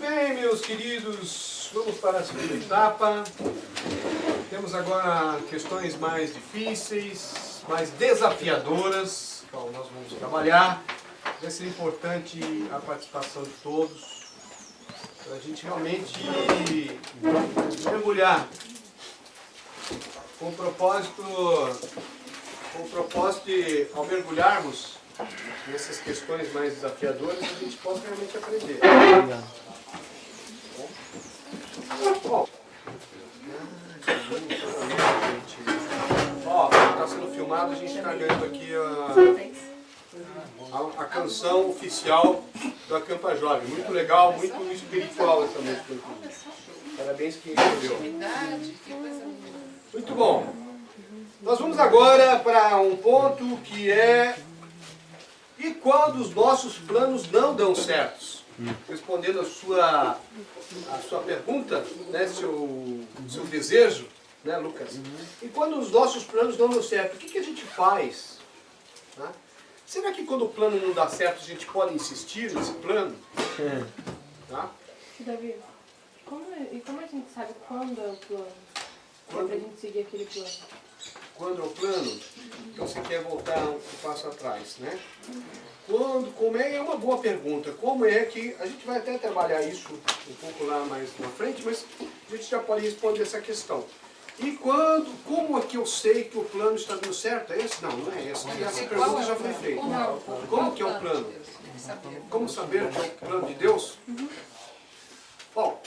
bem, meus queridos, vamos para a segunda etapa. Temos agora questões mais difíceis, mais desafiadoras, qual nós vamos trabalhar. Vai ser importante a participação de todos, para a gente realmente mergulhar com o propósito de, ao mergulharmos nessas questões mais desafiadoras, a gente possa realmente aprender. Bom, está sendo filmado, a gente está ganhando aqui a canção oficial do Acampa Jovem. Muito legal, muito espiritual essa música. Parabéns quem escolheu. Muito bom. Nós vamos agora para um ponto que é: e quando os nossos planos não dão certos? Respondendo a sua pergunta, né, seu desejo, né, Lucas? E quando os nossos planos não dão certo, o que a gente faz? Tá? Será que quando o plano não dá certo, a gente pode insistir nesse plano? Tá? Davi, como a gente sabe quando é o plano? Quando a gente seguir aquele plano? Quando é o plano? Então você quer voltar um passo atrás, né? Como é uma boa pergunta. Como é que... A gente vai até trabalhar isso um pouco lá mais na frente, mas a gente já pode responder essa questão. E como é que eu sei que o plano está dando certo? É esse? Não, não é esse. Essa pergunta já foi feita. Como que é o plano? Como saber que é o plano de Deus? Bom,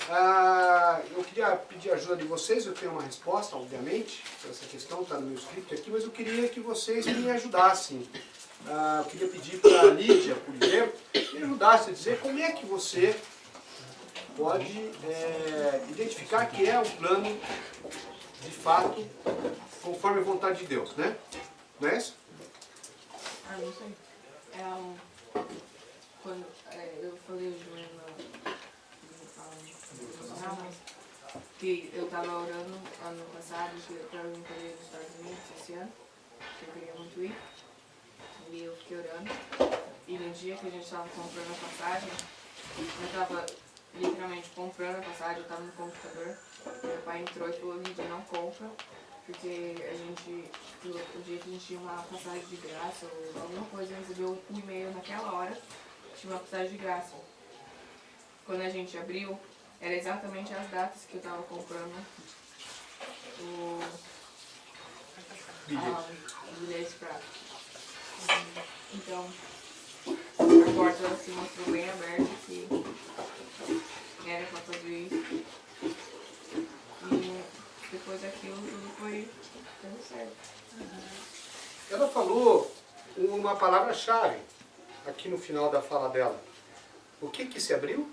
eu queria pedir a ajuda de vocês. Eu tenho uma resposta, obviamente, para essa questão, está no meu script aqui, mas eu queria que vocês me ajudassem. Eu queria pedir para a Lídia, por exemplo, que me ajudasse a dizer como é que você pode identificar que é um plano de fato conforme a vontade de Deus, né? Não é isso? Não sei. Quando eu falei hoje de manhã que eu estava orando ano passado para eu ir para os Estados Unidos esse ano, que eu queria muito ir. E eu fiquei orando. E no dia que a gente estava comprando a passagem, eu estava literalmente comprando a passagem, eu estava no computador. Meu pai entrou e falou: Lídia, não compra, porque o dia que a gente tinha uma passagem de graça ou alguma coisa, recebeu um e-mail naquela hora, tinha uma passagem de graça. Quando a gente abriu, era exatamente as datas que eu estava comprando o bilhete para. Então, a porta se mostrou bem aberta que era para fazer isso. E depois daquilo tudo foi dando certo. Ela falou uma palavra-chave aqui no final da fala dela. O que se abriu?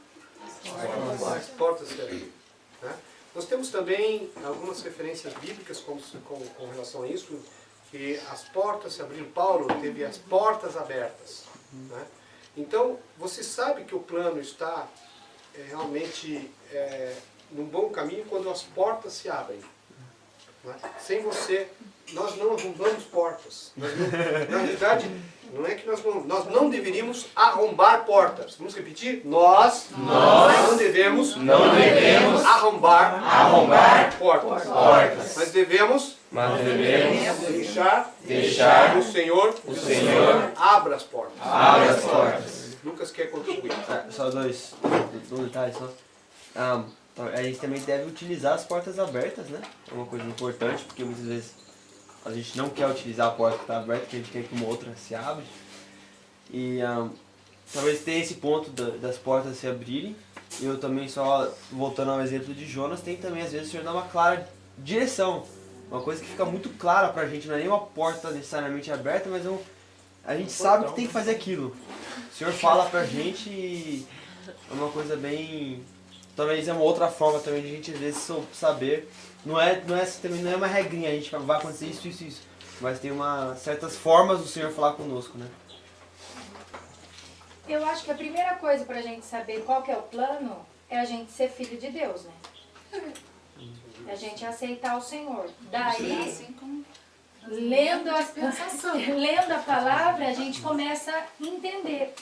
As portas se abriram. Né? Nós temos também algumas referências bíblicas com relação a isso, que as portas se abriram. Paulo teve as portas abertas. Né? Então, você sabe que o plano está realmente num bom caminho quando as portas se abrem. Né? Sem você, nós não arrombamos portas. Na realidade, não é que nós não deveríamos arrombar portas. Vamos repetir? Nós não devemos arrombar portas. Mas devemos deixar o Senhor abra as portas. Lucas quer contribuir. Só dois detalhes. A gente também deve utilizar as portas abertas, né? É uma coisa importante, porque muitas vezes a gente não quer utilizar a porta que está aberta, porque a gente quer que uma outra se abra. E talvez tenha esse ponto das portas se abrirem. Eu também, só voltando ao exemplo de Jonas, tem também às vezes o Senhor dá uma clara direção. Uma coisa que fica muito clara pra gente, não é nem uma porta necessariamente aberta, mas a gente sabe que tem que fazer aquilo. O Senhor fala pra gente e é uma coisa bem... Talvez é uma outra forma também de a gente às vezes saber. Não é uma regrinha, a gente vai acontecer isso. Mas tem certas formas do Senhor falar conosco, né? Eu acho que a primeira coisa pra gente saber qual que é o plano é a gente ser filho de Deus, né? É a gente aceitar o Senhor. Daí, lendo a palavra, a gente começa a entender.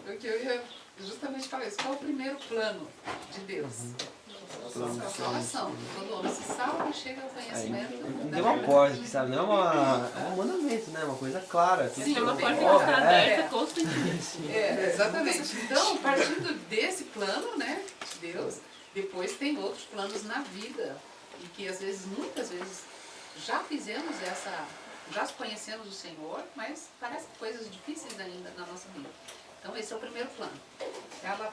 O que eu ia justamente falar isso. Qual é o primeiro plano de Deus? A salvação. Todo homem se salva e chega ao conhecimento Não da tem uma verdade. porta aqui, sabe? Não é um mandamento, né? Uma coisa clara. Sim, Tem uma bem porta que óbvio, está aberta constantemente. Exatamente. Então, partindo desse plano, né, de Deus, depois tem outros planos na vida. E que às vezes, muitas vezes, já conhecemos o Senhor, mas parecem coisas difíceis ainda na nossa vida. Então esse é o primeiro plano.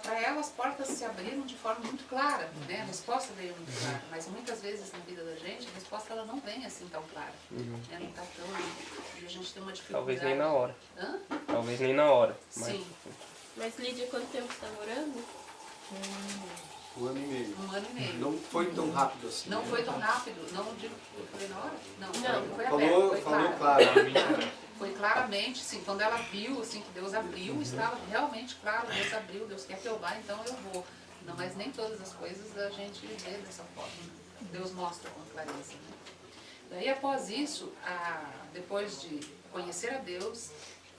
Para ela as portas se abriram de forma muito clara, né? A resposta veio muito clara, mas muitas vezes na vida da gente a resposta ela não vem assim tão clara. Né? Não está tão... E a gente tem uma dificuldade. Talvez nem na hora. Hã? Talvez nem na hora. Mas... Sim, Mas Lídia, quanto tempo você está morando? 1 ano e meio. 1 ano e meio. Não foi tão rápido assim. Não né? foi tão rápido, não digo, eu falei na hora? Não, Não. foi aberto, foi Falou claro. claro. Foi claramente, sim, quando ela viu, assim, que Deus abriu, estava realmente claro, Deus abriu, Deus quer que eu vá, então eu vou. Não, mas nem todas as coisas a gente vê dessa forma. Deus mostra com clareza. Né? Daí, após isso, depois de conhecer a Deus,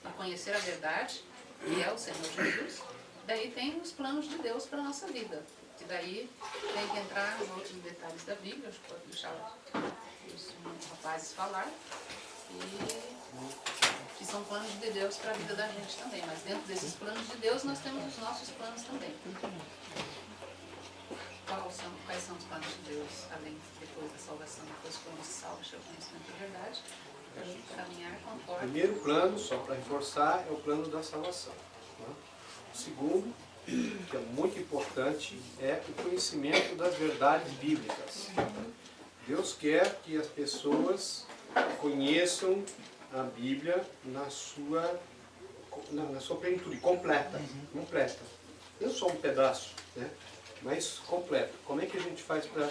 e conhecer a verdade, que é o Senhor Jesus, daí tem os planos de Deus para a nossa vida. E daí tem que entrar nos outros detalhes da Bíblia, acho que pode deixar os rapazes falar. Que são planos de Deus para a vida da gente também. Mas dentro desses planos de Deus nós temos os nossos planos também. Quais são os planos de Deus, além depois da salvação, depois que fomos salvos, o conhecimento da verdade, para a gente caminhar O conforme. primeiro plano, só para reforçar, é o plano da salvação. Né? O segundo, que é muito importante, é o conhecimento das verdades bíblicas. Deus quer que as pessoas conheçam a Bíblia na sua plenitude, completa. Não só um pedaço, né? Mas completo. Como é que a gente faz para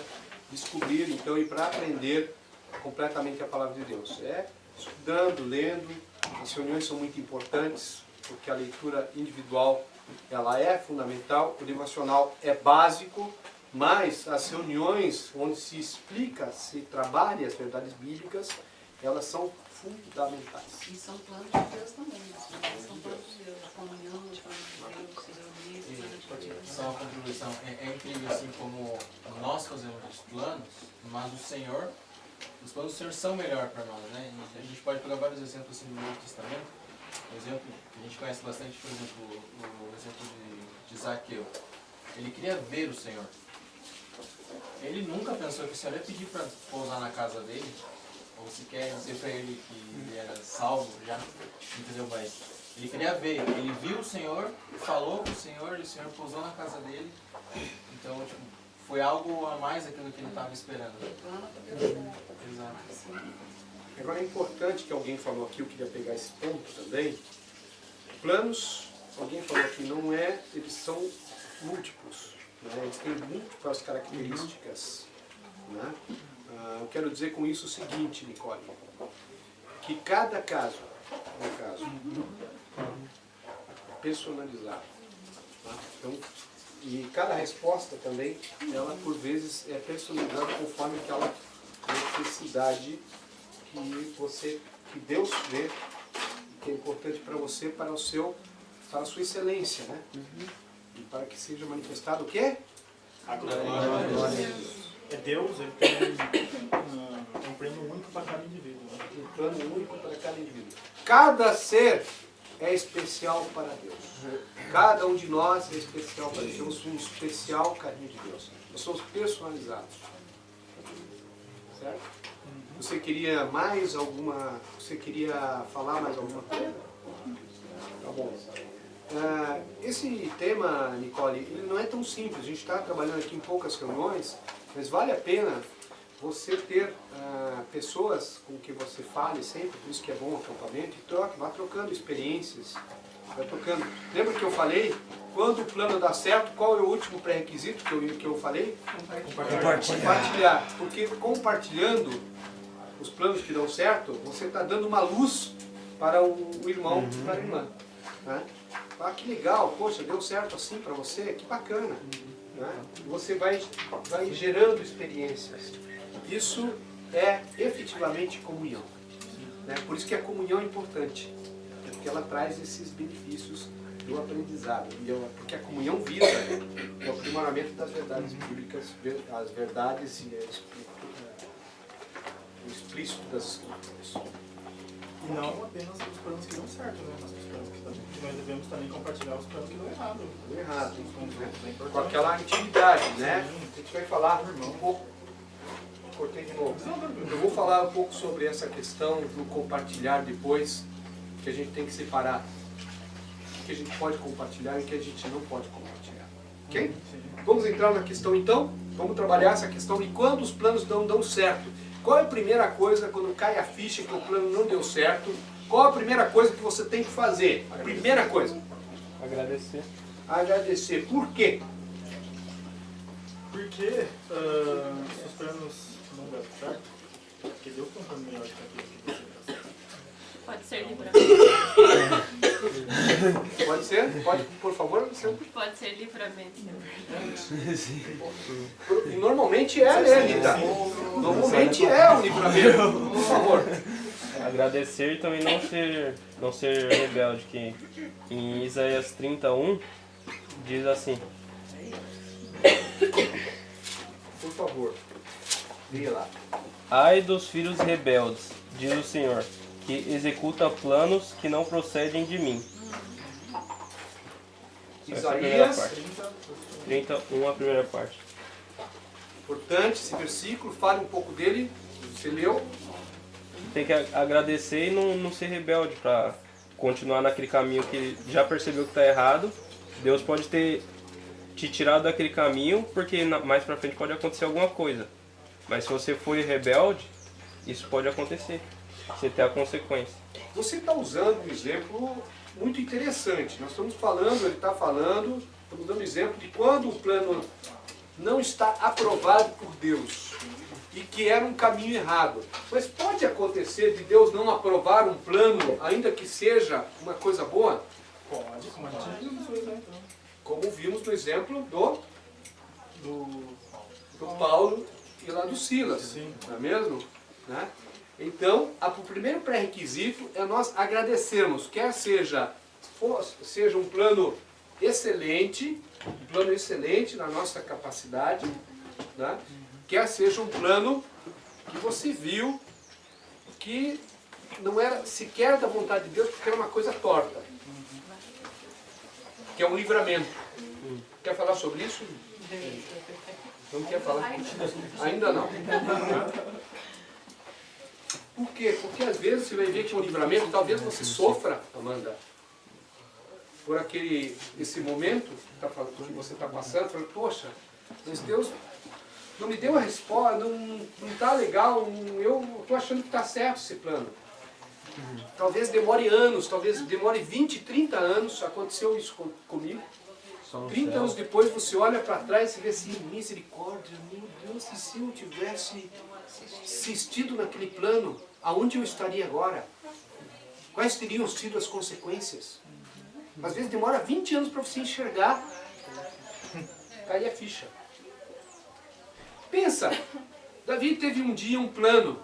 descobrir, então, e para aprender completamente a palavra de Deus? É estudando, lendo. As reuniões são muito importantes, porque a leitura individual ela é fundamental, o devocional é básico, mas as reuniões onde se explica, se trabalha as verdades bíblicas, elas são fundamentais. E são planos de Deus também. São planos de Deus. A comunhão dos planos de Deus, se reunir, planos de Deus. Só uma contribuição. É incrível assim como nós fazemos os planos, mas os planos do Senhor são melhor para nós, né? A gente pode pegar vários exemplos assim, do Novo Testamento. Por exemplo, que a gente conhece bastante, por exemplo, o exemplo de Zaqueu. Ele queria ver o Senhor. Ele nunca pensou que o Senhor ia pedir para pousar na casa dele, ou sequer dizer para ele que ele era salvo já, entendeu? Mas ele queria ver, ele viu o Senhor, falou com o Senhor, e o Senhor pousou na casa dele. Então, tipo, foi algo a mais daquilo que ele estava esperando. Exato. Agora é importante que alguém falou aqui, eu queria pegar esse ponto também. Planos, alguém falou aqui, não é, eles são múltiplos, né? Eles têm múltiplas características. Né? Eu quero dizer com isso o seguinte, Nicole, que cada caso é um caso personalizado. Tá? Então, e cada resposta também, ela por vezes é personalizada conforme aquela necessidade que Deus vê, que é importante para você, para a sua excelência, né? E para que seja manifestado o quê? A glória de Deus. É Deus, ele tem um plano único para cada indivíduo. Né? Um plano único para cada indivíduo. Cada ser é especial para Deus. Cada um de nós é especial para Deus. Temos um especial carinho de Deus. Nós somos personalizados. Certo? Você queria mais alguma... Você queria falar mais alguma coisa? Tá bom. Esse tema, Nicole, ele não é tão simples. A gente está trabalhando aqui em poucas reuniões, mas vale a pena você ter pessoas com que você fale sempre, por isso que é bom o acampamento, e vá trocando experiências. Vai trocando. Lembra que eu falei? Quando o plano dá certo, qual é o último pré-requisito que eu falei? Compartilhar. Porque compartilhando os planos que dão certo, você está dando uma luz para o irmão, para a irmã. Né? Ah, que legal, poxa, deu certo assim para você, que bacana. Né? Você vai gerando experiências. Isso é efetivamente comunhão. Né? Por isso que a comunhão é importante, porque ela traz esses benefícios do aprendizado. Porque a comunhão visa o aprimoramento das verdades bíblicas, as verdades e o explícito das escrituras. E não apenas os planos que dão certo, né? Mas os planos que nós devemos também compartilhar os planos que dão errado. Deu errado, Os pontos né? importantes. Com aquela intimidade, né? A gente vai falar um pouco. Cortei de novo. Eu vou falar um pouco sobre essa questão do compartilhar depois, que a gente tem que separar o que a gente pode compartilhar e o que a gente não pode compartilhar. Ok? Vamos entrar na questão então? Vamos trabalhar essa questão de quando os planos não dão certo. Qual é a primeira coisa quando cai a ficha que o plano não deu certo? Qual a primeira coisa que você tem que fazer? A primeira coisa. Agradecer. Agradecer. Por quê? Porque se os planos não deram certo, porque Deus tem um plano melhor do que aquilo que você está certo. Pode ser livramento. Pode ser? Pode, por favor, Luciano? Pode ser livramento. E normalmente é, né, Anitta? Normalmente é o livramento. Por favor. Agradecer e também não ser rebelde, que em Isaías 31 diz assim: Por favor. Leia lá. ai dos filhos rebeldes, diz o Senhor, que executa planos que não procedem de mim. Essa é a primeira Isaías, parte. 31, a primeira parte. importante esse versículo, fale um pouco dele. Você leu? Tem que agradecer e não ser rebelde para continuar naquele caminho que já percebeu que está errado. Deus pode ter te tirado daquele caminho porque mais para frente pode acontecer alguma coisa. Mas se você for rebelde, isso pode acontecer. Você tem a consequência. Você está usando um exemplo muito interessante. Nós estamos falando, ele está falando, estamos dando exemplo de quando o plano não está aprovado por Deus e que era um caminho errado. Mas pode acontecer de Deus não aprovar um plano, ainda que seja uma coisa boa? Pode, como a gente viu no seu exemplo. Como vimos no exemplo do Do Paulo e lá do Silas, Sim. não é mesmo? Né? Então, o primeiro pré-requisito é nós agradecermos, quer seja um plano excelente na nossa capacidade, né? Quer seja um plano que você viu que não era sequer da vontade de Deus, porque era uma coisa torta, que é um livramento. Quer falar sobre isso? Não quer falar? Ainda não. Por quê? Porque às vezes você vai ver que é um livramento, talvez você sofra, Amanda, por esse momento que você está passando, falando, poxa, mas Deus não me deu a resposta, não está legal, eu estou achando que está certo esse plano. Talvez demore anos, talvez demore 20, 30 anos, aconteceu isso comigo. 30 anos depois você olha para trás e vê assim, misericórdia, meu Deus, se eu tivesse insistido naquele plano, aonde eu estaria agora? Quais teriam sido as consequências? Às vezes demora 20 anos para você enxergar, cair a ficha. Pensa, Davi teve um dia um plano,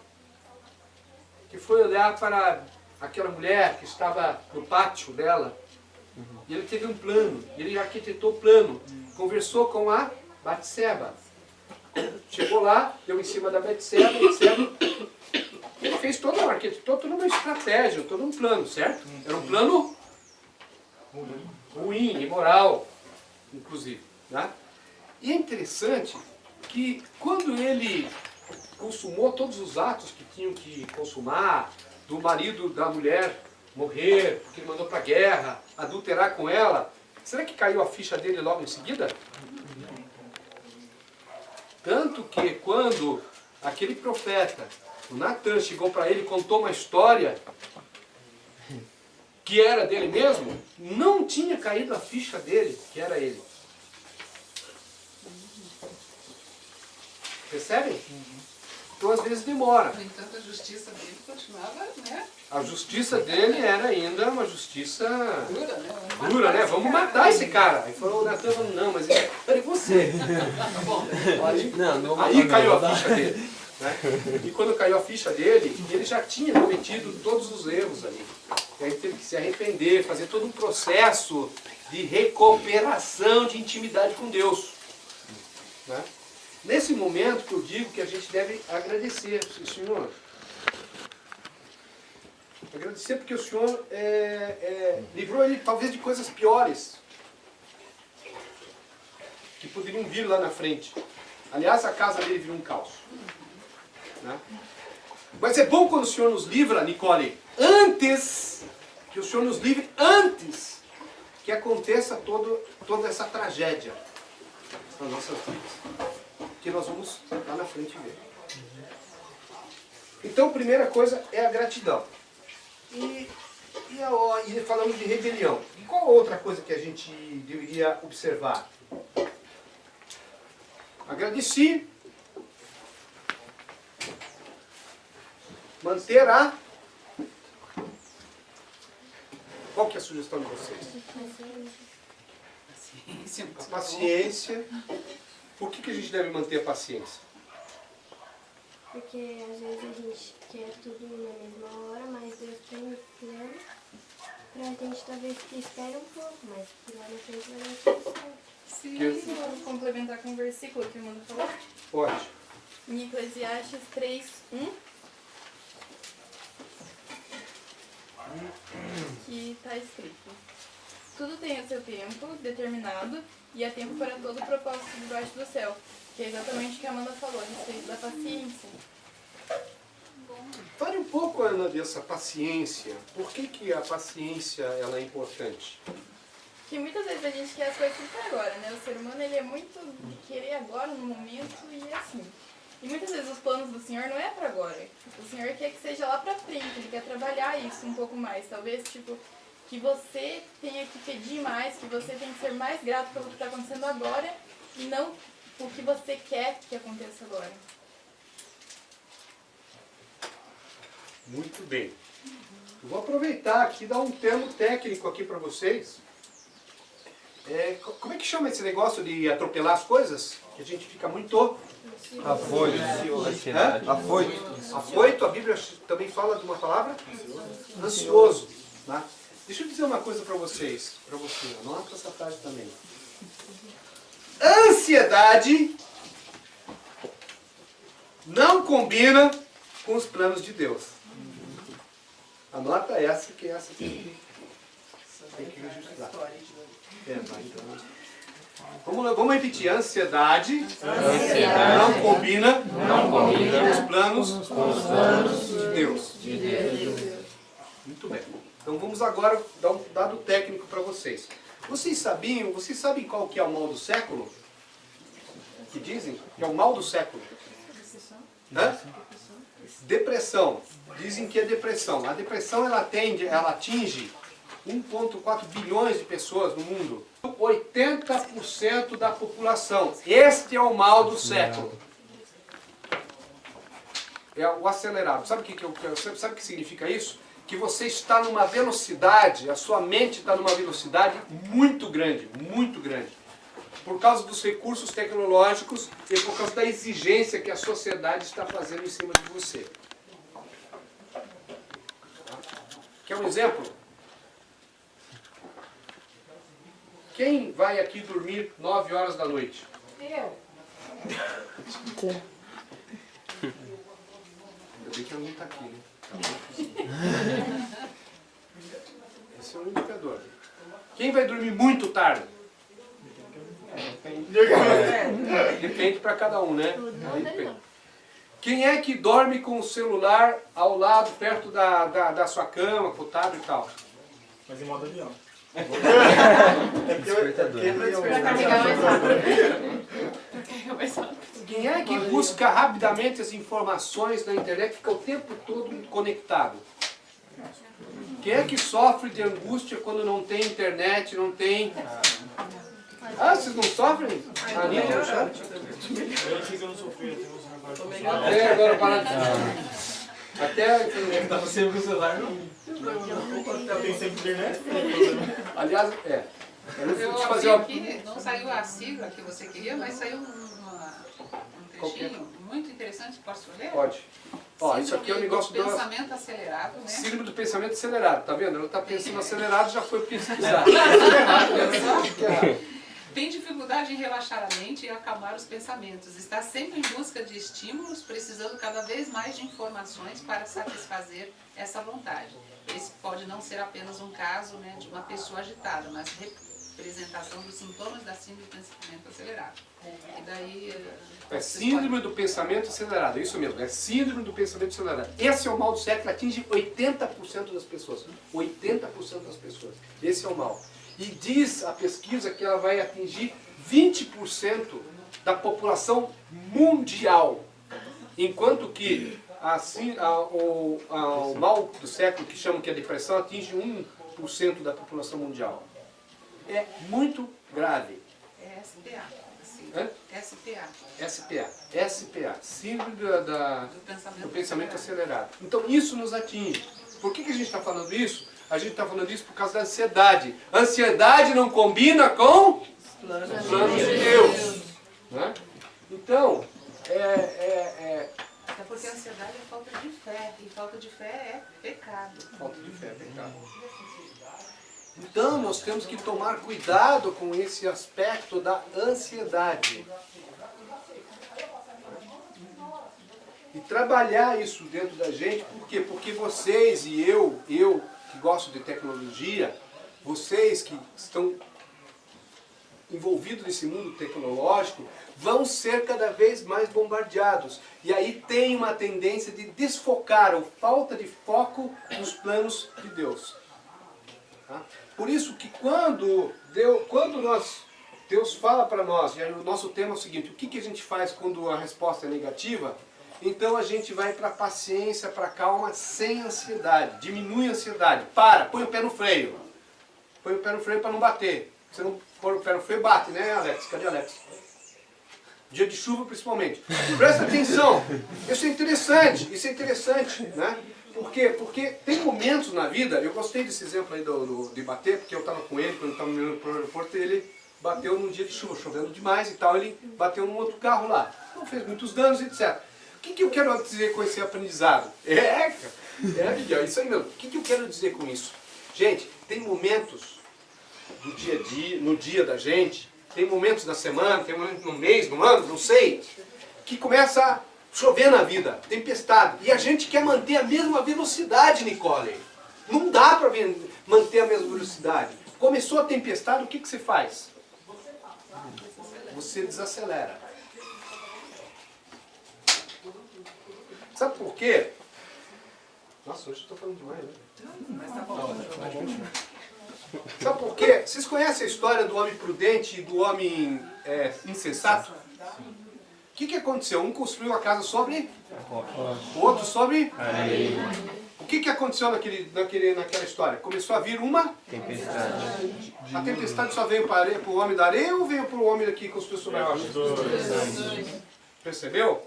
que foi olhar para aquela mulher que estava no pátio dela, e ele teve um plano, ele arquitetou o plano, conversou com a Batseba. Chegou lá, deu em cima da Batseba, ele fez toda uma arquitetura, toda uma estratégia, todo um plano, certo? Era um plano ruim, imoral, inclusive. Né? E é interessante que quando ele consumou todos os atos que tinham que consumar, do marido da mulher morrer, porque ele mandou para a guerra, adulterar com ela, será que caiu a ficha dele logo em seguida? Tanto que quando aquele profeta, o Natan, chegou para ele e contou uma história que era dele mesmo, não tinha caído a ficha dele, que era ele. Percebem? Então às vezes demora. No entanto, a justiça dele continuava, né? A justiça dele era ainda uma justiça Dura, né? dura, né? Vamos matar esse cara. Aí falou o Natan, não, mas era você. Tá bom. Aí caiu a ficha dele. Né? E quando caiu a ficha dele, ele já tinha cometido todos os erros ali. E aí teve que se arrepender, fazer todo um processo de recuperação de intimidade com Deus. Né? Nesse momento que eu digo que a gente deve agradecer, Senhor. Agradecer porque o Senhor livrou ele talvez de coisas piores que poderiam vir lá na frente. Aliás, a casa dele virou um caos. Né? Mas é bom quando o Senhor nos livra, Nicole, antes, que o Senhor nos livre antes que aconteça toda essa tragédia nas nossas vidas. Que nós vamos lá na frente ver. Então, a primeira coisa é a gratidão. E falamos de rebelião. E qual outra coisa que a gente deveria observar? Agradeci. Manter a... Qual que é a sugestão de vocês? A paciência. Por que a gente deve manter a paciência? Porque às vezes a gente quer tudo na mesma hora, mas Deus tem um plano pra gente talvez que espere um pouco, mas que lá na frente vai dar tudo certo. Se eu posso complementar com o versículo que o Mano falou? Pode. Em Eclesiastes 3:1, que está escrito: tudo tem o seu tempo determinado e há tempo para todo o propósito debaixo do céu. Que é exatamente o que a Amanda falou, a respeito da paciência. Fale um pouco, Ana, dessa paciência. Por que a paciência ela é importante? Porque muitas vezes a gente quer as coisas para agora, né? O ser humano ele é muito de querer agora, no momento, e é assim. E muitas vezes os planos do Senhor não é para agora. O Senhor quer que seja lá para frente, Ele quer trabalhar isso um pouco mais. Talvez, que você tenha que pedir mais, que você tenha que ser mais grato pelo que está acontecendo agora e não o que você quer que aconteça agora. Muito bem. Eu vou aproveitar aqui e dar um termo técnico aqui para vocês. Como é que chama esse negócio de atropelar as coisas? Que a gente fica muito... Afoito. Afoito, a Bíblia também fala de uma palavra? Ansioso. Né? Deixa eu dizer uma coisa para vocês. Para você, anota essa frase também. Ansiedade não combina com os planos de Deus. Anota essa, que essa tem que registrar. Vamos repetir. Ansiedade não combina com os planos de Deus. Muito bem. Então vamos agora dar um dado técnico para vocês. Vocês sabem qual que é o mal do século? Que dizem que é o mal do século. Hã? Depressão. Dizem que é depressão. A depressão ela atinge 1,4 bilhões de pessoas no mundo. 80% da população. Este é o mal do século. É o acelerado. Sabe o que significa isso? Que você está numa velocidade, a sua mente está numa velocidade muito grande, muito grande. Por causa dos recursos tecnológicos e por causa da exigência que a sociedade está fazendo em cima de você. Quer um exemplo? Quem vai aqui dormir 9 horas da noite? Eu. Ainda bem que ela não está aqui, né? Esse é um indicador. Quem vai dormir muito tarde? Depende para cada um, né? Quem é que dorme com o celular ao lado, perto da sua cama, com o tablet e tal? Mas em modo avião. Quem é que busca rapidamente as informações na internet e fica o tempo todo conectado? Quem é que sofre de angústia quando não tem internet, não tem... Ah, vocês não sofrem? A Anitta não sofre? Eu não sofri, Até agora para... Até... Tá sempre com o celular, não? Tem sempre internet? Aliás, Eu fazer abri uma... aqui, não saiu a sigla que você queria, mas saiu um trechinho muito interessante, posso ler? Pode. Ó, isso aqui é o negócio do pensamento acelerado, né? Síndrome do pensamento acelerado, tá vendo? Ela tá pensando acelerado, já foi pesquisar. Tem dificuldade em relaxar a mente e acalmar os pensamentos. Está sempre em busca de estímulos, precisando cada vez mais de informações para satisfazer essa vontade. Esse pode não ser apenas um caso, né, de uma pessoa agitada, mas representação dos sintomas da síndrome do pensamento acelerado. E daí... É síndrome do pensamento acelerado, é isso mesmo, é síndrome do pensamento acelerado. Esse é o mal do século, atinge 80% das pessoas. 80% das pessoas. Esse é o mal. E diz a pesquisa que ela vai atingir 20% da população mundial. Enquanto que o mal do século, que chamam que é a depressão, atinge 1% da população mundial. É muito grave. É SPA. Hã? SPA. Síndrome do pensamento acelerado. Então isso nos atinge. Por que a gente está falando isso? A gente está falando isso por causa da ansiedade. Ansiedade não combina com os planos de Deus. Né? Então, Até porque a ansiedade é falta de fé. E falta de fé é pecado. Falta de fé é pecado. Então, nós temos que tomar cuidado com esse aspecto da ansiedade. E trabalhar isso dentro da gente, por quê? Porque vocês e eu que gosto de tecnologia, vocês que estão envolvidos nesse mundo tecnológico, vão ser cada vez mais bombardeados. E aí tem uma tendência de desfocar, ou falta de foco nos planos de Deus. Tá? Por isso que quando Deus fala para nós, e aí o nosso tema é o seguinte, o que a gente faz quando a resposta é negativa? Então a gente vai para a paciência, para a calma, sem ansiedade. Diminui a ansiedade. Põe o pé no freio. Põe o pé no freio para não bater. Se não pôr o pé no freio, bate, né, Alex? Cadê Alex? Dia de chuva, principalmente. Presta atenção. Isso é interessante, né? Por quê? Porque tem momentos na vida, eu gostei desse exemplo aí de bater, porque eu estava com ele, quando eu estava no meu aeroporto, ele bateu num dia de chuva, chovendo demais e tal, ele bateu num outro carro lá. Não fez muitos danos, etc. O que eu quero dizer com esse aprendizado? É isso aí mesmo. O que eu quero dizer com isso? Gente, tem momentos do dia a dia, no dia da gente, tem momentos da semana, tem momentos no mês, no ano, não sei, que começa a chover na vida, tempestade. E a gente quer manter a mesma velocidade, Nicole. Não dá para manter a mesma velocidade. Começou a tempestade, o que você faz? Você desacelera. Sabe por quê? Nossa, hoje eu estou falando demais, né? Mas tá bom. Sabe por quê? Vocês conhecem a história do homem prudente e do homem insensato? O que aconteceu? Um construiu a casa sobre o outro sobre areia. O que aconteceu naquela história? Começou a vir uma tempestade. A tempestade só veio para o homem da areia ou veio para o homem que construiu sobre a rocha? Percebeu?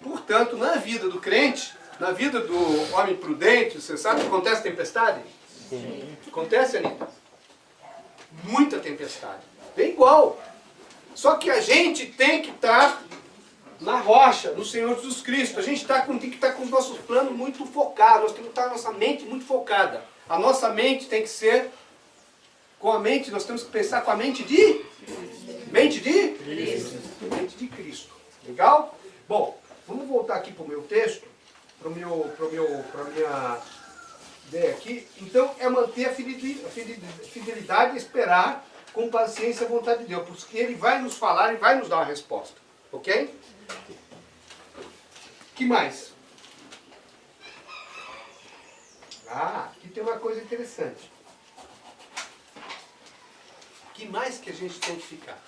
Portanto, na vida do crente, na vida do homem prudente, você sabe que acontece tempestade? Sim. Acontece, Anitta? Muita tempestade. É igual. Só que a gente tem que estar na rocha, no Senhor Jesus Cristo. A gente tem que estar com os nossos planos muito focados. Nós temos que estar com a nossa mente muito focada. A nossa mente tem que ser com a mente, nós temos que pensar com a mente de? Mente de? Cristo. Mente de Cristo. Legal? Bom, vamos voltar aqui para o meu texto, para minha ideia aqui. Então, é manter a fidelidade e esperar com paciência a vontade de Deus, porque Ele vai nos falar e vai nos dar uma resposta. Ok? Que mais? Aqui tem uma coisa interessante. Que mais que a gente tem que ficar?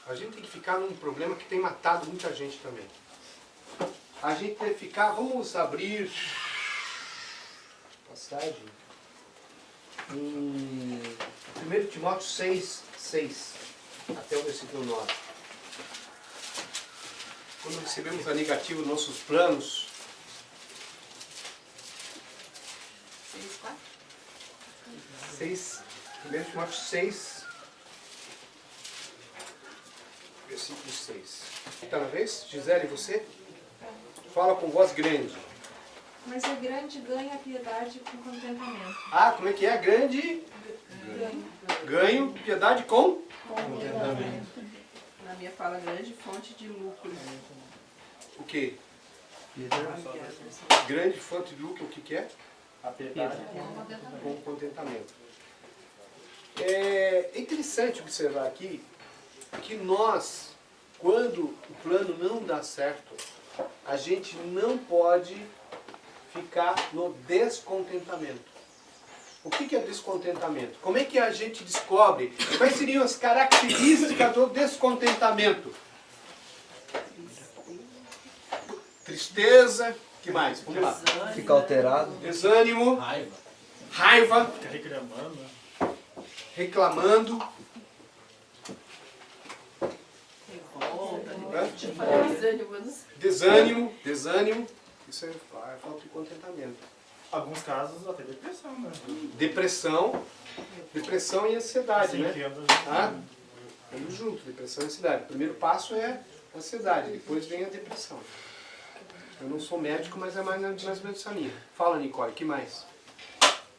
A gente tem que ficar num problema que tem matado muita gente também. A gente tem que ficar, vamos abrir passagem em 1 Timóteo 6, até o versículo 9. Quando recebemos a negativa dos nossos planos, 1 Timóteo 6, versículo 6. Está na vez? Gisele, você? Fala com voz grande. Mas é grande ganha a piedade com contentamento. Ah, como é que é? Grande ganho, piedade com? Na minha fala, grande fonte de lucro. O quê? Grande fonte de lucro, o que que é? A piedade Com contentamento. É interessante observar aqui que nós, quando o plano não dá certo, a gente não pode ficar no descontentamento. O que é descontentamento? Como é que a gente descobre? Quais seriam as características do descontentamento? Tristeza, que mais? Vamos lá. Fica alterado. Desânimo, raiva, fica reclamando, né? reclamando, desânimo, isso é falta de contentamento. Alguns casos até depressão, né? Depressão e ansiedade, Assim, né? que anda Ando junto, depressão e ansiedade. O primeiro passo é a ansiedade, depois vem a depressão. Eu não sou médico, mas é mais ou menos essa linha. Fala, Nicole, o que mais?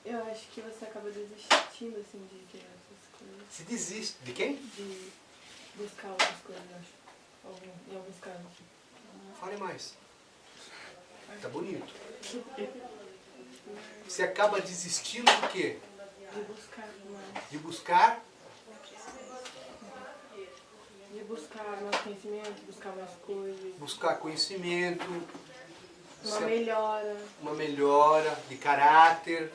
Eu acho que você acaba desistindo, assim, de criar essas coisas. Se desiste. De quem? De buscar outras coisas, eu acho. Em alguns casos. Fale mais. Tá bonito. Você acaba desistindo do quê? De buscar mais. De buscar? De buscar mais conhecimento, buscar mais coisas. Buscar conhecimento. Uma melhora de caráter.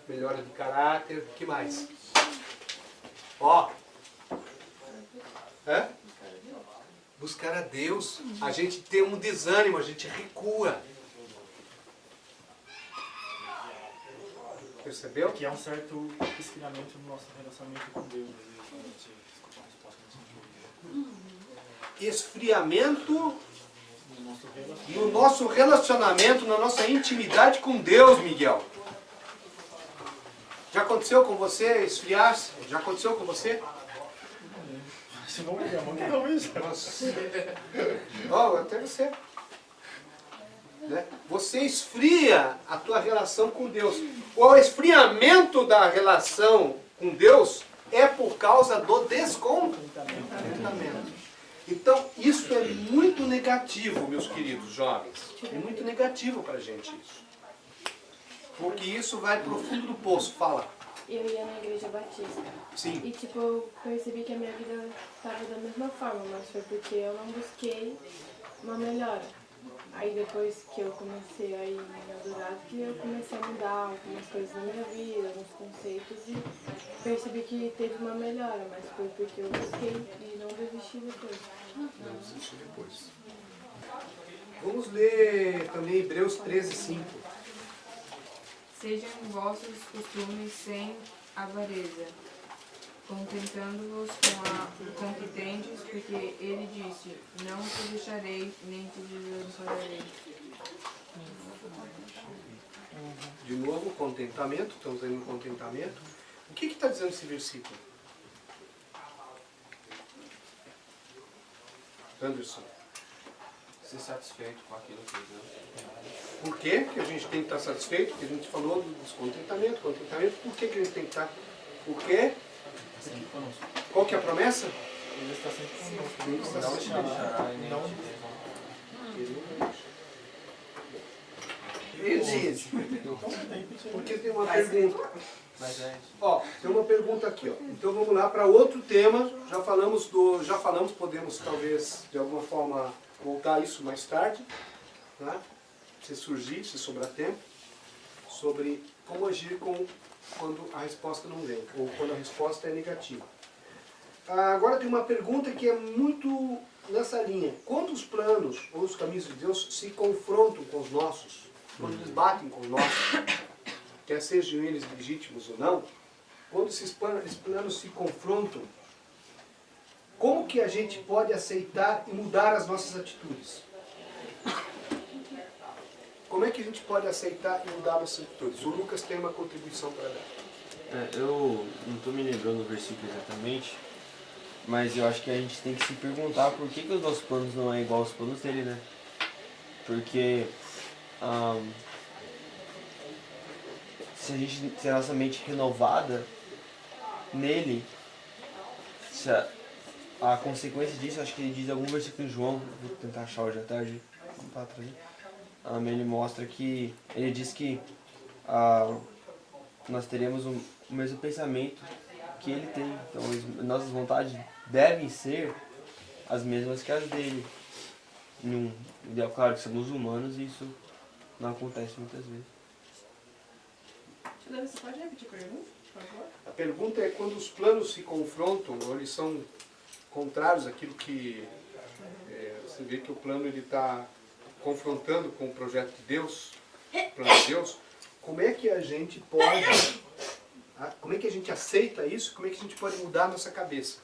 Melhora de caráter. O que mais? Ó. É? Buscar a Deus. A gente tem um desânimo, a gente recua. Percebeu? Que há um certo esfriamento no nosso relacionamento com Deus. Às vezes, quando a gente escuta uma resposta nesse sentido. Esfriamento no nosso relacionamento, na nossa intimidade com Deus, Miguel. Já aconteceu com você esfriar-se? Já aconteceu com você? Se não me amor, que talvez. Ó, até você. Né? Você esfria a tua relação com Deus. O esfriamento da relação com Deus é por causa do descontentamento. Então, isso é muito negativo, meus queridos jovens. É muito negativo para a gente isso. Porque isso vai para o fundo do poço. Fala. Eu ia na igreja batista. Sim. E tipo, eu percebi que a minha vida estava da mesma forma, mas foi porque eu não busquei uma melhora. Aí depois que eu comecei a ir na Dourado, que eu comecei a mudar algumas coisas na minha vida, alguns conceitos, e percebi que teve uma melhora, mas foi porque eu busquei e não desisti depois. Não desisti depois. Vamos ler também Hebreus 13:5. Sejam vossos costumes sem avareza, contentando-vos com o que tendes, porque ele disse, não te deixarei, nem te desampararei. De novo, contentamento, estamos aí no contentamento. O que está dizendo esse versículo? Anderson. Ser satisfeito com aquilo que Deus. Por que que a gente tem que estar satisfeito? Porque a gente falou do descontentamento, contentamento. Por que que a gente tem que estar? Por quê? Qual que é a promessa? Ele está sempre conosco. Ele está Não te sempre deixará e nem Não. te desamparará. Ele diz. Porque tem uma pergunta. Mas é isso. Ó, tem uma pergunta aqui, ó. Então vamos lá para outro tema. Já falamos, podemos talvez de alguma forma voltar a isso mais tarde, né? Se surgir, se sobrar tempo, sobre como agir quando a resposta não vem, ou quando a resposta é negativa. Agora tem uma pergunta que é muito nessa linha. Quando os planos ou os caminhos de Deus se confrontam com os nossos, quando eles batem com os nossos, quer sejam eles legítimos ou não, quando esses planos se confrontam, como que a gente pode aceitar e mudar as nossas atitudes? Como é que a gente pode aceitar e mudar nossas atitudes? O Lucas tem uma contribuição para dar. Eu não estou me lembrando do versículo exatamente, mas eu acho que a gente tem que se perguntar por que os nossos planos não é igual aos planos dele, né? Porque se a nossa mente renovada nele, a consequência disso, acho que ele diz em algum versículo em João, vou tentar achar hoje à tarde, ele mostra que, ele diz que nós teremos o mesmo pensamento que ele tem. Então nossas vontades devem ser as mesmas que as dele. Claro que somos humanos e isso não acontece muitas vezes. Você pode repetir a pergunta, por favor? A pergunta é quando os planos se confrontam, ou eles são contrários àquilo que você vê que o plano está confrontando com o projeto de Deus, o plano de Deus, como é que a gente pode, como é que a gente aceita isso, como é que a gente pode mudar a nossa cabeça?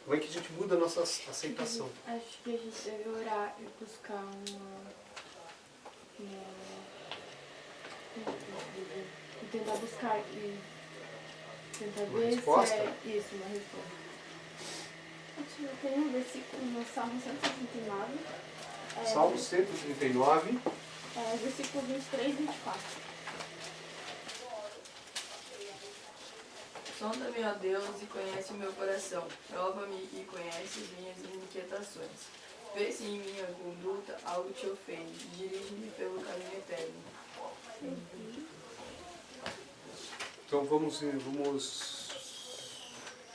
Como é que a gente muda a nossa aceitação? Acho que a gente deve orar e buscar e tentar buscar e tentar Uma ver resposta? se é isso, uma resposta. Tem um versículo no Salmo 139. Salmo 139. Versículo 23 e 24. Sonda-me, ó Deus, e conhece o meu coração. Prova-me e conhece as minhas inquietações. Vê se em minha conduta algo te ofende. Dirige-me pelo caminho eterno. Então vamos,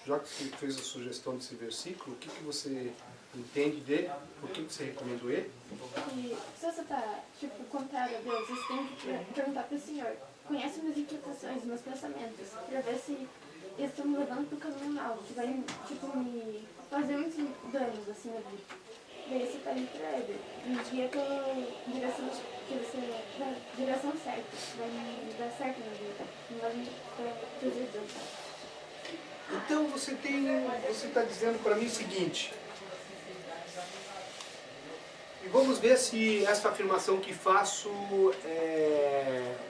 já que você fez a sugestão desse versículo, o que você entende dele? Por que você recomendou ele? E se você está, contrário a Deus, você tem que perguntar para o Senhor. Conhece minhas inquietações, meus pensamentos, para ver se eles estão me levando para o caminho mal, que vai, me fazer muitos danos, assim, na vida. Daí você pede para ele, me guia pela direção, direção certa, vai me dar certo na vida, não vai me fazer Deus. Então você está dizendo para mim o seguinte, e vamos ver se essa afirmação que faço,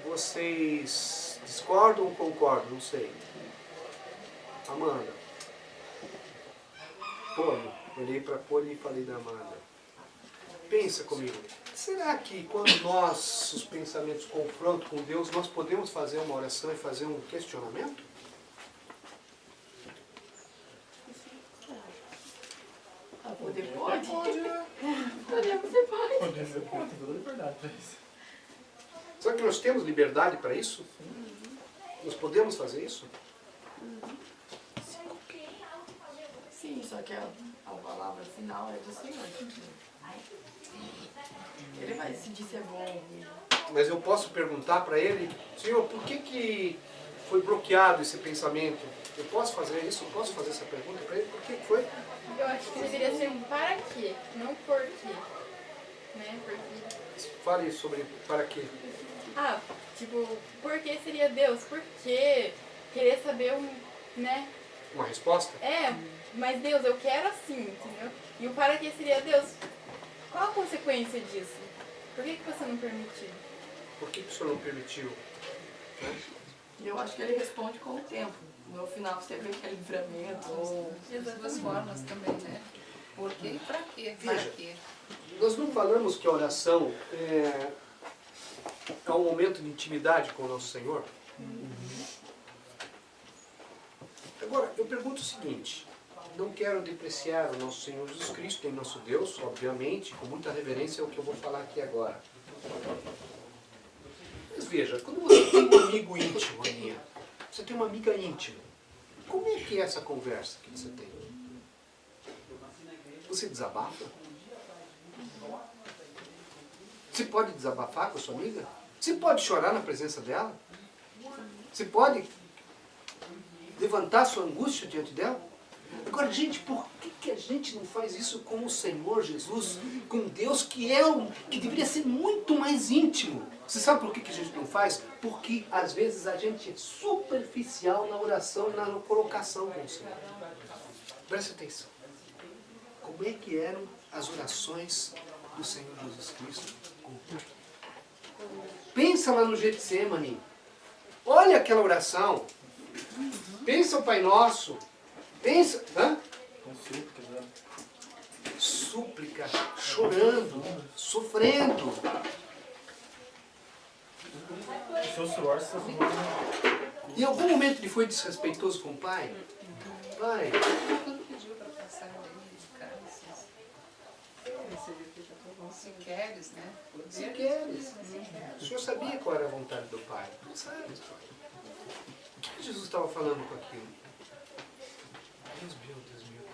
vocês discordam ou concordam, não sei. Amanda. Poli, olhei para Poli e falei da Amanda. Pensa comigo, será que quando nossos pensamentos confrontam com Deus, nós podemos fazer uma oração e fazer um questionamento? Poder pode? Você pode. Você pode, tem toda a liberdade para isso. Será que nós temos liberdade para isso? Nós podemos fazer isso? Sim, só que a palavra final é do Senhor. Ele vai decidir se é bom ou ruim. Mas eu posso perguntar para ele, Senhor, por que foi bloqueado esse pensamento? Eu posso fazer isso? Eu posso fazer essa pergunta para ele? Por que foi? Eu acho que deveria ser um para quê, não por quê. Né? Porque... Fale sobre para quê. Por que seria Deus? Por quê? Querer saber né? Uma resposta? Mas Deus, eu quero assim, entendeu? E o para que seria Deus? Qual a consequência disso? Por que você não permitiu? Por que o senhor não permitiu? E eu acho que ele responde com o tempo. No final você vê que é livramento. Das duas formas também, né? Por quê e pra quê? Para Veja, quê? nós não falamos que a oração é um momento de intimidade com o nosso Senhor? Agora, eu pergunto o seguinte, não quero depreciar o nosso Senhor Jesus Cristo, em nosso Deus, obviamente, com muita reverência é o que eu vou falar aqui agora. Mas veja, quando você tem um amigo íntimo, Aninha, você tem uma amiga íntima, como é que é essa conversa que você tem? Você desabafa? Você pode desabafar com a sua amiga? Você pode chorar na presença dela? Você pode levantar sua angústia diante dela? Agora, gente, por que a gente não faz isso com o Senhor Jesus, com Deus que que deveria ser muito mais íntimo? Você sabe por que a gente não faz? Porque às vezes a gente é superficial na oração e na colocação com o Senhor. Preste atenção. Como é que eram as orações do Senhor Jesus Cristo com o Pai? Pensa lá no Getsemane. Olha aquela oração. Pensa o Pai Nosso. Pensa. súplica, chorando, sofrendo. O seu suor se transformou Em algum momento ele foi desrespeitoso com o pai? Pai, Quando pediu para passar ele de casa, se queres, né? se queres. O senhor sabia qual era a vontade do pai? Não sabe, pai. O que Jesus estava falando com aquilo? Deus meu,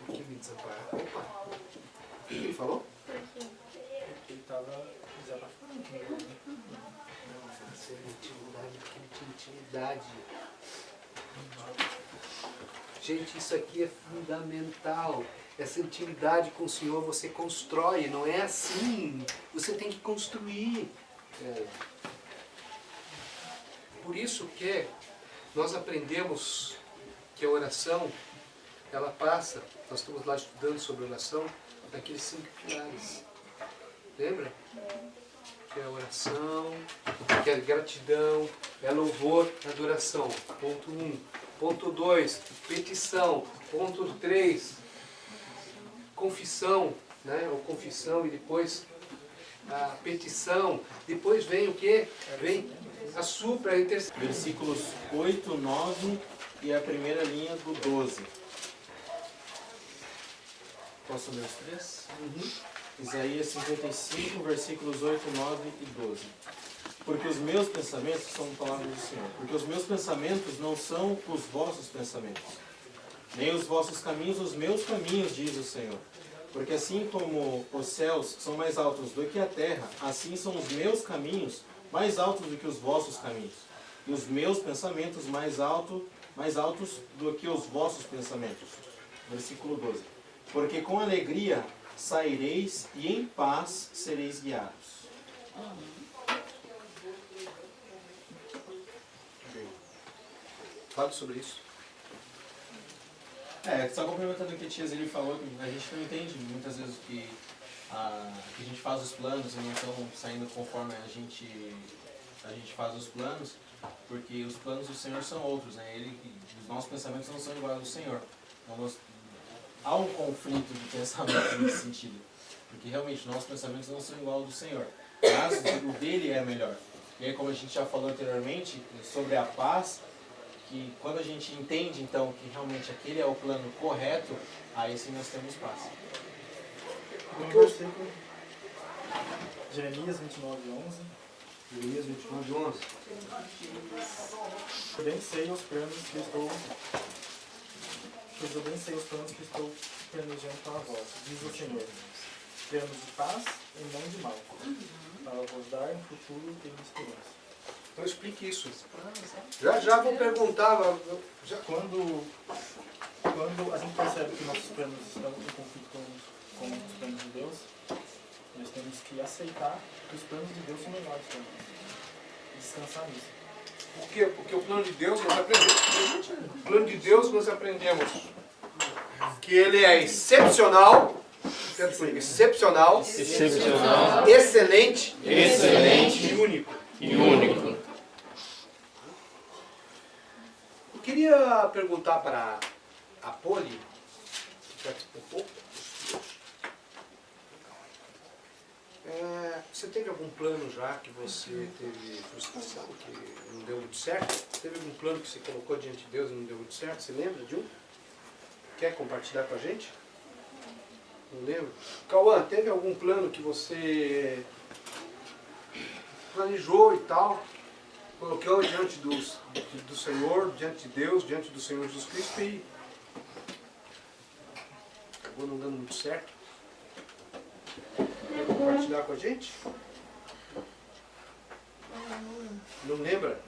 por que me desamparar? Opa! O que ele falou? ele estava desabafando com ele. Essa intimidade, porque ele tinha intimidade. Gente, isso aqui é fundamental. Essa intimidade com o Senhor você constrói, não é assim. Você tem que construir. Por isso que nós aprendemos que a oração, ela passa, nós estamos lá estudando sobre oração, naqueles 5 pilares. Lembra? Que é oração, que é gratidão, é louvor, adoração. Ponto 1. Ponto 2, petição. Ponto 3, confissão, né? Ou confissão e depois a petição. Depois vem o quê? Vem a supra, a intercessão. Versículos 8, 9 e a primeira linha do 12. Posso ler os 3? Isaías 55, versículos 8, 9 e 12. Porque os meus pensamentos são palavras do Senhor. Porque os meus pensamentos não são os vossos pensamentos, nem os vossos caminhos os meus caminhos, diz o Senhor. Porque assim como os céus são mais altos do que a terra, assim são os meus caminhos mais altos do que os vossos caminhos, e os meus pensamentos mais altos do que os vossos pensamentos. Versículo 12. Porque com alegria saireis e em paz sereis guiados. Fale sobre isso. Só complementando o que a tia Zeli falou, que a gente não entende muitas vezes que a gente faz os planos e não estão saindo conforme a gente faz os planos, porque os planos do Senhor são outros, né? Os nossos pensamentos não são iguais ao do Senhor. Então, há um conflito de pensamento nesse sentido, porque realmente nossos pensamentos não são iguais ao do Senhor, mas o dele é melhor. E aí, como a gente já falou anteriormente, sobre a paz, que quando a gente entende então que realmente aquele é o plano correto, aí sim nós temos paz. No versículo Jeremias 29, 11. Jeremias 29, 11. Eu bem sei os planos que estou planejando para vós, diz o Senhor. Planos de paz e não de mal, para vos dar um futuro e esperança. Então explique isso. Já vou perguntar. Quando a gente percebe que nossos planos estão em conflito com os planos de Deus, nós temos que aceitar que os planos de Deus são melhores também. Descansar nisso. Por quê? Porque o plano de Deus nós aprendemos. O plano de Deus nós aprendemos que ele é excepcional. Excepcional. Excelente. E único. Eu queria perguntar para a Poli, que participou pouco. Você teve algum plano já que você teve frustração, que não deu muito certo? Teve algum plano que você colocou diante de Deus e não deu muito certo? Você lembra de um? Quer compartilhar com a gente? Não lembro. Cauã, teve algum plano que você planejou e tal, colocou diante do Senhor, diante de Deus, diante do Senhor Jesus Cristo e acabou não dando muito certo? Quer compartilhar com a gente? Não lembra?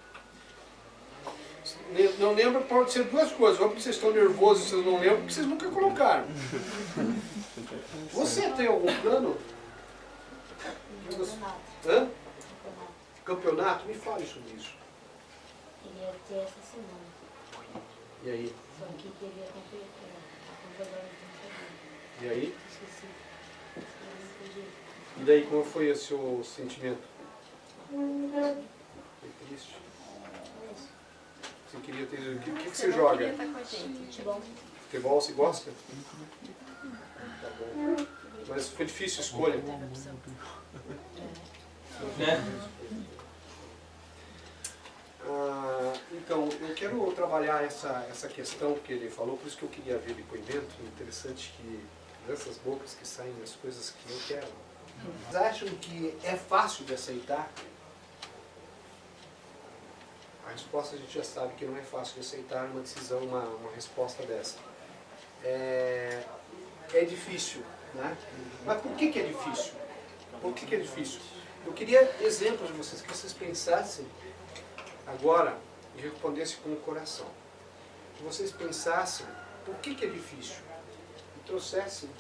Não lembra pode ser duas coisas. Ou porque vocês estão nervosos e vocês não lembram, porque vocês nunca colocaram. Você tem algum plano? Hã? Campeonato? Me fale sobre isso. Queria ter essa semana. E aí? Só que queria completar. A computadora não E aí? esqueci. E daí, como foi o seu sentimento? Foi triste? Você queria ter... O que você joga? Queria estar com a gente. Futebol. Futebol, você gosta? Tá bom. Mas foi difícil a escolha. Então, eu quero trabalhar essa questão que ele falou, por isso que eu queria ver depoimento. Interessante que dessas bocas que saem as coisas que eu quero. Vocês acham que é fácil de aceitar? A resposta a gente já sabe que não é fácil de aceitar uma decisão, uma resposta dessa. É difícil, né? Mas por que é difícil? Por que é difícil? Eu queria exemplos de vocês, que vocês pensassem agora e respondessem com o coração. Que vocês pensassem por que é difícil. E trouxessem,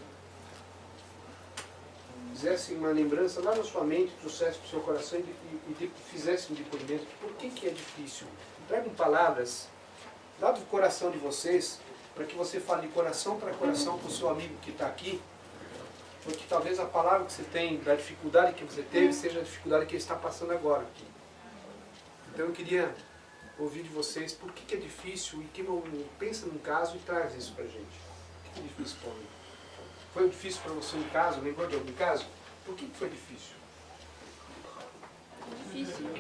fizessem uma lembrança lá na sua mente, trouxessem para o seu coração e fizessem um depoimento. Por que é difícil? Tragam palavras lá do coração de vocês, para que você fale de coração para coração com o seu amigo que está aqui, porque talvez a palavra que você tem, da dificuldade que você teve, seja a dificuldade que ele está passando agora aqui. Então eu queria ouvir de vocês por que é difícil, e que pensa num caso e traz isso para a gente. Por que é difícil, Paulo? Foi difícil para você um caso? Lembrou de algum caso? Por que foi difícil? Difícil.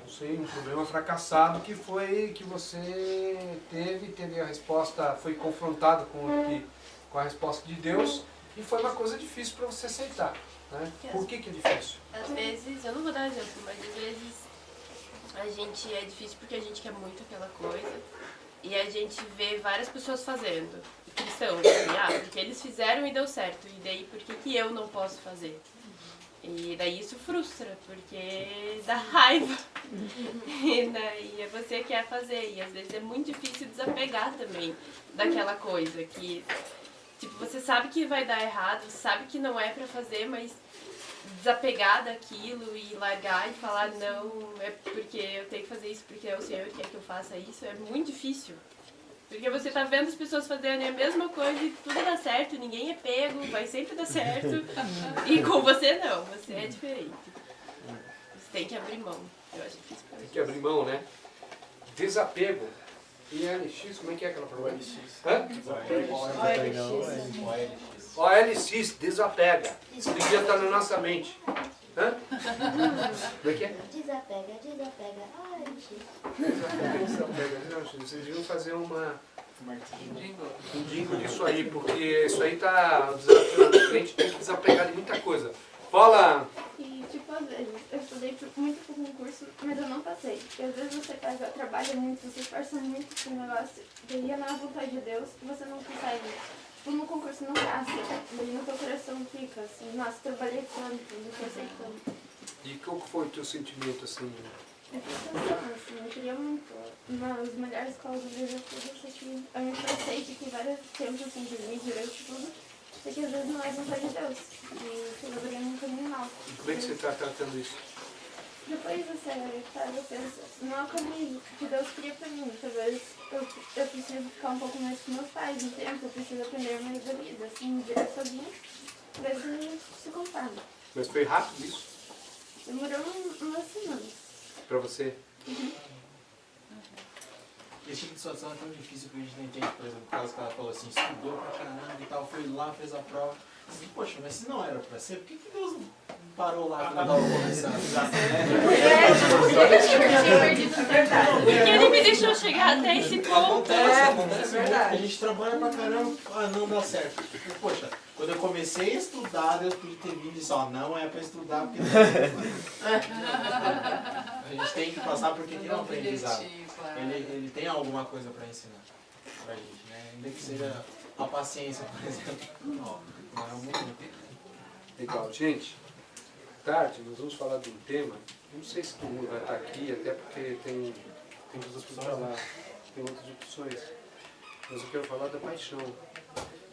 Não sei, um problema fracassado que foi que você teve a resposta, foi confrontado com a resposta de Deus e foi uma coisa difícil para você aceitar. Né? Por que é difícil? Às vezes, eu não vou dar exemplo, mas às vezes a gente é difícil porque a gente quer muito aquela coisa e a gente vê várias pessoas fazendo, cristãos, assim, porque eles fizeram e deu certo, e daí por que eu não posso fazer? E daí isso frustra, porque dá raiva. E você quer fazer. E às vezes é muito difícil desapegar também daquela coisa que, tipo, você sabe que vai dar errado, sabe que não é pra fazer, mas desapegar daquilo e largar e falar não, é porque eu tenho que fazer isso, porque é o Senhor que quer que eu faça isso, é muito difícil. Porque você tá vendo as pessoas fazerem a mesma coisa e tudo dá certo, ninguém é pego, vai sempre dar certo. E com você não, você é diferente. Você tem que abrir mão. Eu acho difícil pra mim. Tem que abrir mão, né? Desapego. E LX, como é que é aquela palavra? OLX. Hã? OLX, desapega. Isso devia estar na nossa mente. Hã? Como é que é? Desapega, desapega. Desapega. Não, vocês deviam fazer um jingle disso aí, porque isso aí tá desafiando. A gente tem que desapegar de muita coisa. Fala! E, tipo, às vezes, eu estudei muito pro concurso, mas eu não passei. Porque às vezes você trabalha muito, você esforça muito pro negócio, daí é na vontade de Deus e você não consegue. Tipo, no concurso não passa, daí no teu coração fica assim, nossa, trabalhei tanto, me esforcei tanto. E qual foi o teu sentimento, assim? É frustração, assim, eu queria muito. Nas melhores escolas do Brasil, tudo, sei que eu me esforcei, que tem vários tempos assim, de vídeo, eu tudo. Só que às vezes não é vontade de Deus. E eu trabalhei num caminho mal. E como é que você está tratando isso? Depois você eu penso, não é o caminho que Deus queria pra mim. Talvez eu preciso ficar um pouco mais com meus pais um tempo, eu preciso aprender mais da vida, assim, viver sozinho, pra se conforma. Mas foi rápido isso? Demorou umas semanas. Pra você? Esse tipo de situação é tão difícil que a gente não entende, por exemplo, o caso que ela falou assim, estudou pra caramba e tal, foi lá, fez a prova. Assim, poxa, mas se não era pra ser, por que Deus não parou lá quando eu tava começando? Porque ele me deixou chegar até esse ponto. Acontece verdade. A gente trabalha pra caramba, não dá certo. Poxa, quando eu comecei a estudar, Deus podia ter vindo e disse, não é pra estudar, porque a gente tem que passar porque tem um aprendizado. Ele tem alguma coisa pra ensinar pra gente, né? Ainda que seja a paciência, por exemplo. Não é muito. Legal, gente. Tarde, nós vamos falar de um tema. Não sei se todo mundo vai estar aqui, até porque tem outras opções lá, tem outras opções. Mas eu quero falar da paixão.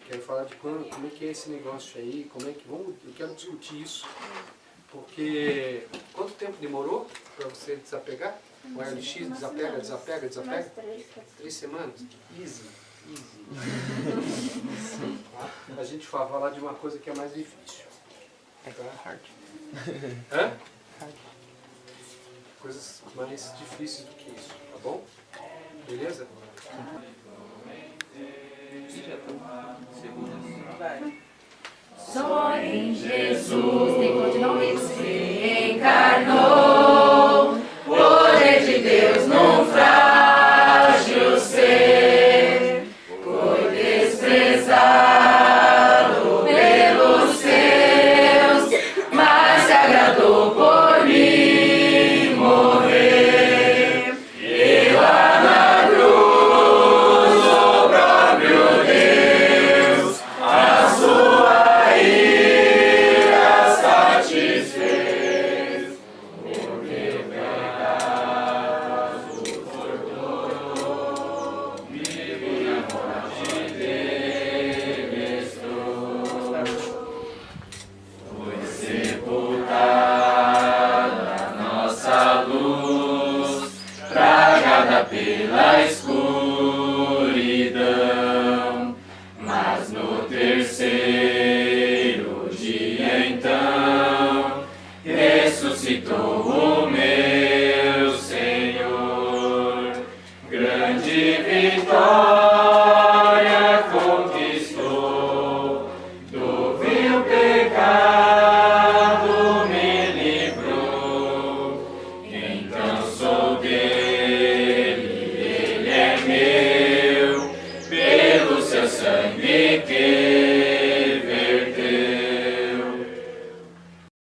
Quero falar de como é que é esse negócio aí, eu quero discutir isso. Porque quanto tempo demorou para você desapegar? O LX desapega? 3 semanas? Easy. A gente vai falar de uma coisa que é mais difícil. Hard. Hã? Coisas mais difíceis do que isso, tá bom? Beleza? Só em Jesus tem continuamente se encarnou. Poder de Deus num frágil ser. Foi desprezado pelos seus, mas se agradou por mim morrer. E lá na cruz o próprio Deus a sua ira satisfez. Porque pecados suportou, vivo na morte dele estou. Foi sepultada a nossa luz, tragada pela escuridão. Mas no terceiro dia então ressuscitou o meu Senhor. Grande vitória